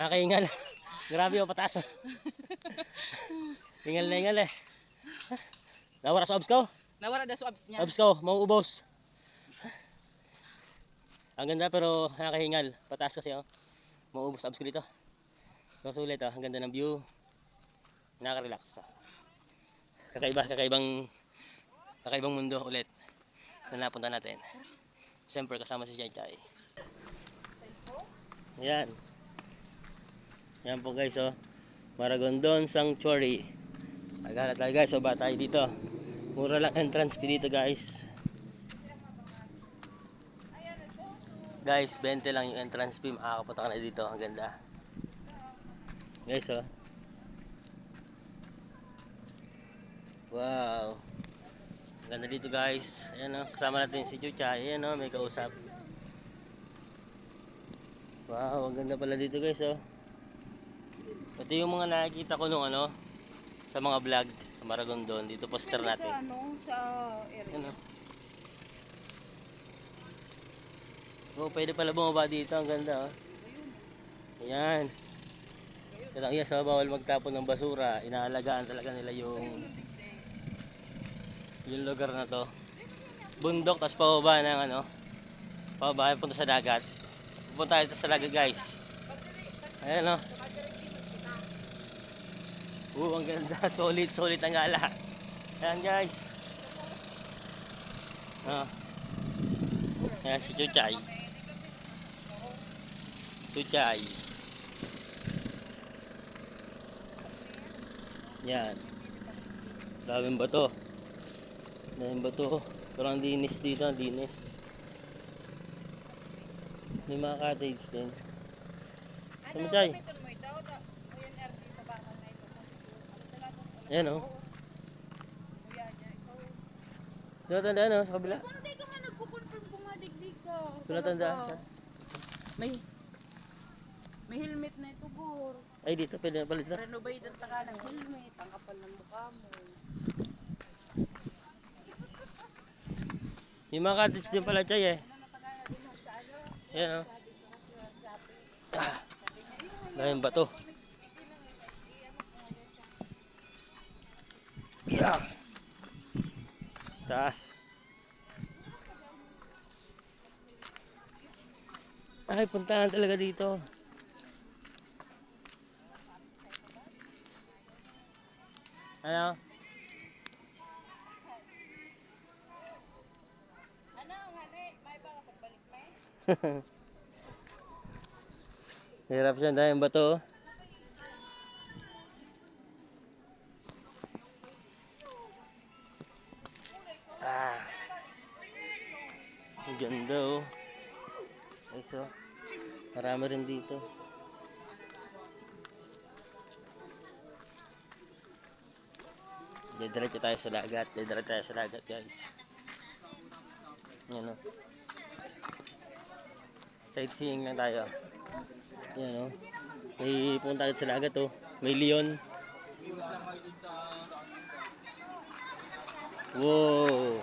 Nakaingal. Grabe o pataas. Ingal na ingal eh. Nawara sa abs ko? Nawara na sa abs niya. Abs ko, mauubos. Ang ganda pero nakahingal. Pataas kasi oh. Mauubos abs ko dito. So sulit oh. Ang ganda ng view. Nakaka-relax. Kakaibang mundo ulit na napunta natin. Siyempre kasama si Chay Chay. Yan. Yan po guys oh. Maragondon Sanctuary. Tagala tayo guys. So ba tayo dito? Mura lang entrance fee dito guys. Guys, 20 lang yung entrance fee. Makakapunta ka na dito. Ang ganda. Guys oh. Wow. Ang ganda dito guys. Ayan oh. Kasama natin si Chucha. Ayan oh. May kausap. Wow. Ang ganda pala dito guys oh. Ito yung mga nakikita ko nung ano. Sa mga vlog. Sa Maragondon. Dito poster natin. Sa ano, sa area. Ayan oh. Oh, pwede pala bumaba dito. Ang ganda oh. Ayan. Katang iya sa bawal magtapon ng basura. Inaalagaan talaga nila yung lugar na to. Bundok tapos pababa ng ano. Pababa punta sa dagat. Pupunta tayo sa dagat guys. Ayan oh. Ang ganda. Solid ang gala. Ayan guys. Oh. Ayan si Chuchay. Chuchay. Yan. Daming bato. Pero ang dinis dito, ang dinis. May mga cottage din. Ano Chay? Ayan o. Tulatandaan o, sa kabila. Hindi ka nga nagkukonfirm kung madigdig ka. Tulatandaan siya. May helmet na ito, Bor. Ay dito, pwede na palit na. Renovated na ka ng helmet. Ang kapal ng mukha mo. May mga cottage din pala Chay eh. Ayan o. Daming bato. Yeah. Taas. Ay, puntahan talaga dito. Ano? May baka pagbalik may? Hirap siya, dahil bato. Ang ganda oh. Ay so, marami rin dito. Didiretso tayo sa dagat guys. Yan oh. Sightseeing lang tayo. Yan oh. May punta tayo sa dagat oh. May leon. Wow.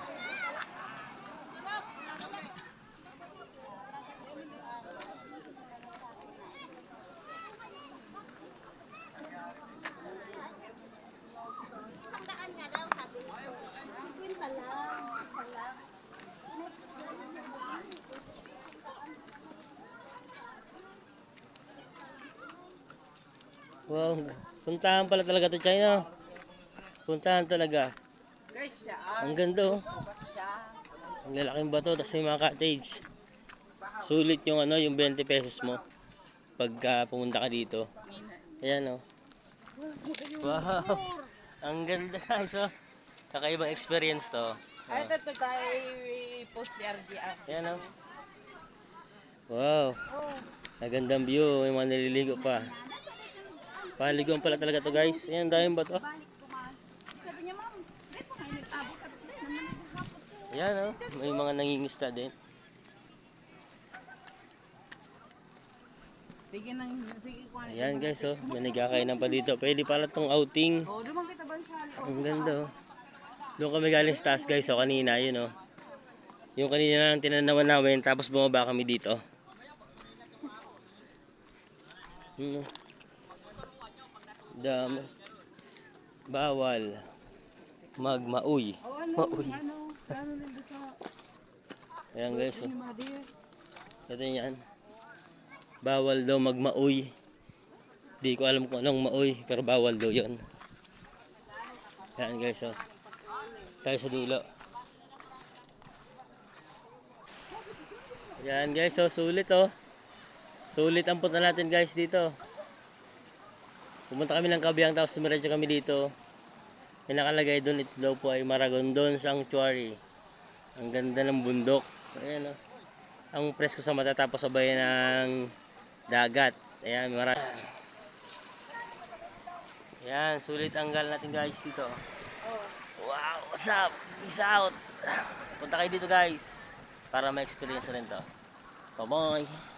Wow, puntahan pala talaga to China. Puntahan talaga. Guys, siya. Ang ganda oh. Siya. Ang lalaking bato, tapos may mga cottage. Sulit yung ano, yung 20 pesos mo pagka pumunta ka dito. Ayan oh. Wow. Ang ganda guys oh. Kakaibang experience to. Ay, ito tayo post ni RGR. Ayan oh. Wow. Nagandang view, may mga naliligo pa. Paliguan pala talaga to guys. Ayan, daming bato. Sabi niya, ma'am, dito nga nagtabot. Ayan oh, may mga nangingista din. Ayan guys oh, may nagkakainan pa dito. Pwede pala tong outing. Oh, dumang kita ba siya? Ang ganda oh. Doon kami galing sa taas guys oh, kanina yun oh. Yung kanina na tinanawan namin, tapos bumaba kami dito. Hmm. Dami. Bawal magmauy. O ano, Mauy. ano nila sa Ayan guys, oh. ni Mother. Ito yan. Bawal daw magmauy. Di ko alam kung anong mauy, pero bawal daw yun. Ayan guys, oh. Tayo sa dulo. Ayan guys, oh. Sulit, oh. Sulit ang punta natin guys dito. Pumunta kami ng Kabiang, tapos sumiradyo kami dito. May nakalagay doon, ito daw po ay Maragondon Sanctuary. Ang ganda ng bundok. Ayan, oh. Ang presko sa mata, tapos sabay ng dagat. Ayan, Ayan, sulit ang gal natin guys dito. Wow, what's up? Peace out. Punta kayo dito guys para ma-experience rin to. Bye-bye.